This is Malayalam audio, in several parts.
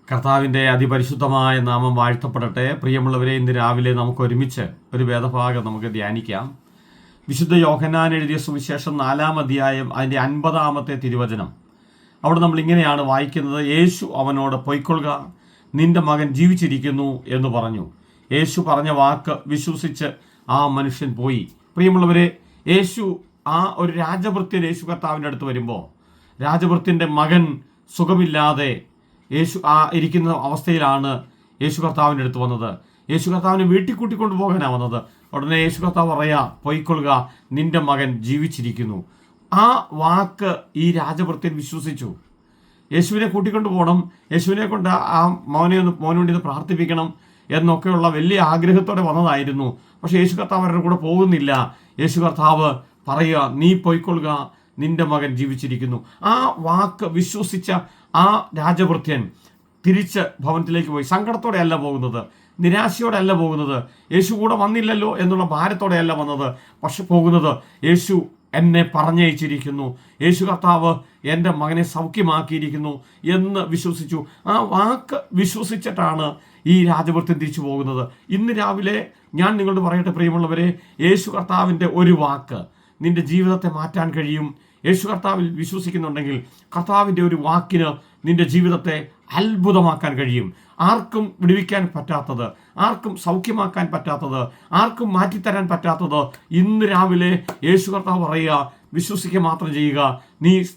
കർത്താവിൻ്റെ അതിപരിശുദ്ധമായ നാമം വാഴ്ത്തപ്പെടട്ടെ. പ്രിയമുള്ളവരെ, ഇന്ന് രാവിലെ നമുക്ക് ഒരുമിച്ച് ഒരു വേദഭാഗം നമുക്ക് ധ്യാനിക്കാം. വിശുദ്ധ യോഹന്നാൻ എഴുതിയ സുവിശേഷം 4-ാം അധ്യായം അതിൻ്റെ 50-ാമത്തെ തിരുവചനം. അവിടെ നമ്മൾ ഇങ്ങനെയാണ് വായിക്കുന്നത്: യേശു അവനോട്, പൊയ്ക്കൊള്ളുക, നിന്റെ മകൻ ജീവിച്ചിരിക്കുന്നു എന്ന് പറഞ്ഞു. യേശു പറഞ്ഞ വാക്ക് വിശ്വസിച്ച് ആ മനുഷ്യൻ പോയി. പ്രിയമുള്ളവരെ, യേശു ഒരു രാജഭൃത്യൻ യേശു കർത്താവിൻ്റെ അടുത്ത് വരുമ്പോൾ, രാജഭൃത്യൻ്റെ മകൻ സുഖമില്ലാതെ യേശു ഇരിക്കുന്ന അവസ്ഥയിലാണ് യേശു കർത്താവിൻ്റെ അടുത്ത് വന്നത്. യേശു കർത്താവിനെ വീട്ടിൽ കൂട്ടിക്കൊണ്ടു പോകാനാണ് വന്നത്. ഉടനെ യേശു കർത്താവ് പറയാ, പൊയ്ക്കൊള്ളുക, നിന്റെ മകൻ ജീവിച്ചിരിക്കുന്നു. ആ വാക്ക് ഈ രാജഭൃത്യൻ വിശ്വസിച്ചു. യേശുവിനെ കൂട്ടിക്കൊണ്ടു പോകണം, യേശുവിനെ കൊണ്ട് ആ മോനു വേണ്ടി പ്രാർത്ഥിപ്പിക്കണം എന്നൊക്കെയുള്ള വലിയ ആഗ്രഹത്തോടെ വന്നതായിരുന്നു. പക്ഷേ യേശു കർത്താവ് അവരുടെ കൂടെ പോകുന്നില്ല. യേശു കർത്താവ് പറയുക, നീ പൊയ്ക്കൊള്ളുക, നിന്റെ മകൻ ജീവിച്ചിരിക്കുന്നു. ആ വാക്ക് വിശ്വസിച്ച ആ രാജഭൃത്യൻ തിരിച്ച് ഭവനത്തിലേക്ക് പോയി. സങ്കടത്തോടെയല്ല പോകുന്നത്, നിരാശയോടെയല്ല പോകുന്നത്, യേശു കൂടെ വന്നില്ലല്ലോ എന്നുള്ള ഭാരത്തോടെയല്ല വന്നത്. പക്ഷെ പോകുന്നത്, യേശു എന്നെ പറഞ്ഞയച്ചിരിക്കുന്നു, യേശു കർത്താവ് എൻ്റെ മകനെ സൗഖ്യമാക്കിയിരിക്കുന്നു എന്ന് വിശ്വസിച്ചു. ആ വാക്ക് വിശ്വസിച്ചിട്ടാണ് ഈ രാജഭൃത്യൻ തിരിച്ചു പോകുന്നത്. ഇന്ന് രാവിലെ ഞാൻ നിങ്ങളോട് പറയട്ടെ പ്രിയമുള്ളവരെ, യേശു കർത്താവിൻ്റെ ഒരു വാക്ക് നിന്റെ ജീവിതത്തെ മാറ്റാൻ കഴിയും. യേശു കർത്താവിൽ വിശ്വസിക്കുന്നുണ്ടെങ്കിൽ കർത്താവിൻ്റെ ഒരു വാക്കിന് നിന്റെ ജീവിതത്തെ അത്ഭുതമാക്കാൻ കഴിയും. ആർക്കും വിടുവിക്കാൻ പറ്റാത്തത്, ആർക്കും സൗഖ്യമാക്കാൻ പറ്റാത്തത്, ആർക്കും മാറ്റിത്തരാൻ പറ്റാത്തത് ഇന്ന് രാവിലെ യേശു കർത്താവ് പറയുക, വിശ്വസിക്കുക മാത്രം ചെയ്യുക,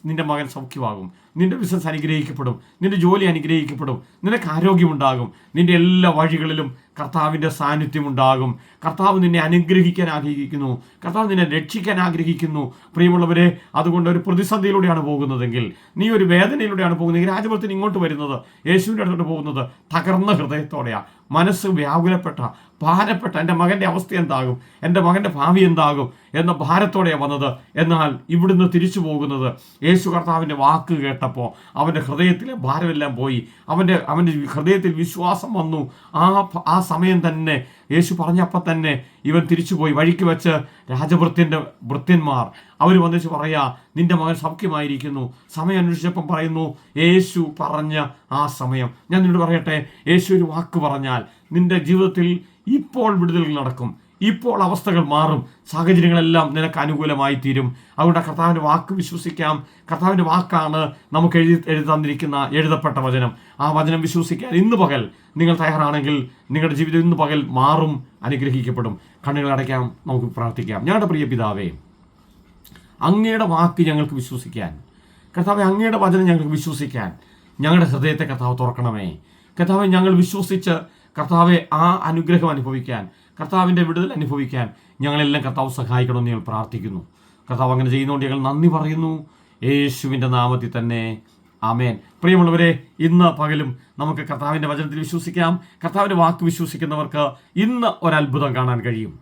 നിന്റെ മകൻ സൗഖ്യമാകും, നിന്റെ ബിസിനസ് അനുഗ്രഹിക്കപ്പെടും, നിന്റെ ജോലി അനുഗ്രഹിക്കപ്പെടും, നിനക്ക് ആരോഗ്യമുണ്ടാകും, നിന്റെ എല്ലാ വഴികളിലും കർത്താവിൻ്റെ സാന്നിധ്യം ഉണ്ടാകും. കർത്താവ് നിന്നെ അനുഗ്രഹിക്കാൻ ആഗ്രഹിക്കുന്നു, കർത്താവ് നിന്നെ രക്ഷിക്കാൻ ആഗ്രഹിക്കുന്നു. പ്രിയമുള്ളവരെ, അതുകൊണ്ട് ഒരു പ്രതിസന്ധിയിലൂടെയാണ് പോകുന്നതെങ്കിൽ, നീ ഒരു വേദനയിലൂടെയാണ് പോകുന്നതെങ്കിൽ, രാജഭൃത്യൻ ഇങ്ങോട്ട് വരുന്നത്, യേശുവിൻ്റെ അടുത്തോട്ട് പോകുന്നത് തകർന്ന ഹൃദയത്തോടെയാണ്, മനസ്സ് വ്യാകുലപ്പെട്ട ഭാരപ്പെട്ട എൻ്റെ മകൻ്റെ അവസ്ഥ എന്താകും, എൻ്റെ മകൻ്റെ ഭാവി എന്താകും എന്ന ഭാരത്തോടെയാണ് വന്നത്. എന്നാൽ ഇവിടുന്ന് തിരിച്ചു പോകുന്നത് യേശു കർത്താവിൻ്റെ വാക്ക് കേട്ടപ്പോൾ അവൻ്റെ ഹൃദയത്തിലെ ഭാരമെല്ലാം പോയി. അവൻ്റെ ഹൃദയത്തിൽ വിശ്വാസം വന്നു. ആ സമയം തന്നെ യേശു പറഞ്ഞപ്പോൾ തന്നെ ഇവൻ തിരിച്ചുപോയി. വഴിക്ക് വെച്ച് ഭൃത്യന്മാർ അവർ വന്നിച്ച് പറയാ, നിന്റെ മകൻ സൗഖ്യമായിരിക്കുന്നു. സമയം അന്വേഷിച്ചപ്പം പറയുന്നു, യേശു പറഞ്ഞ ആ സമയം. ഞാൻ നിന്നോട് പറയട്ടെ, യേശു ഒരു വാക്ക് പറഞ്ഞാൽ നിന്റെ ജീവിതത്തിൽ ഇപ്പോൾ വിടുതലുകൾ നടക്കും, ഇപ്പോൾ അവസ്ഥകൾ മാറും, സാഹചര്യങ്ങളെല്ലാം നിനക്ക് അനുകൂലമായി തീരും. അതുകൊണ്ട് കർത്താവിൻ്റെ വാക്ക് വിശ്വസിക്കാം. കർത്താവിൻ്റെ വാക്കാണ് നമുക്ക് തന്നിരിക്കുന്ന എഴുതപ്പെട്ട വചനം. ആ വചനം വിശ്വസിക്കാൻ ഇന്ന് പകൽ നിങ്ങൾ തയ്യാറാണെങ്കിൽ നിങ്ങളുടെ ജീവിതം ഇന്ന് പകൽ മാറും, അനുഗ്രഹിക്കപ്പെടും. കണ്ണുകൾ അടയ്ക്കാം, നമുക്ക് പ്രാർത്ഥിക്കാം. ഞങ്ങളുടെ പ്രിയ പിതാവേ, അങ്ങയുടെ വാക്ക് ഞങ്ങൾക്ക് വിശ്വസിക്കാൻ, കർത്താവെ അങ്ങയുടെ വചനം ഞങ്ങൾക്ക് വിശ്വസിക്കാൻ ഞങ്ങളുടെ ഹൃദയത്തെ കർത്താവ് തുറക്കണമേ. കർത്താവെ, ഞങ്ങൾ വിശ്വസിച്ച് കർത്താവെ ആ അനുഗ്രഹം അനുഭവിക്കാൻ, കർത്താവിൻ്റെ വിടുതൽ അനുഭവിക്കാൻ ഞങ്ങളെല്ലാം കർത്താവ് സഹായിക്കണമെന്ന് ഞങ്ങൾ പ്രാർത്ഥിക്കുന്നു. കർത്താവ് അങ്ങനെ ചെയ്യുന്നതുകൊണ്ട് ഞങ്ങൾ നന്ദി പറയുന്നു. യേശുവിൻ്റെ നാമത്തിൽ തന്നെ, ആമേൻ. പ്രിയമുള്ളവരെ, ഇന്ന് പകലും നമുക്ക് കർത്താവിൻ്റെ വചനത്തിൽ വിശ്വസിക്കാം. കർത്താവിൻ്റെ വാക്ക് വിശ്വസിക്കുന്നവർക്ക് ഇന്ന് ഒരത്ഭുതം കാണാൻ കഴിയും.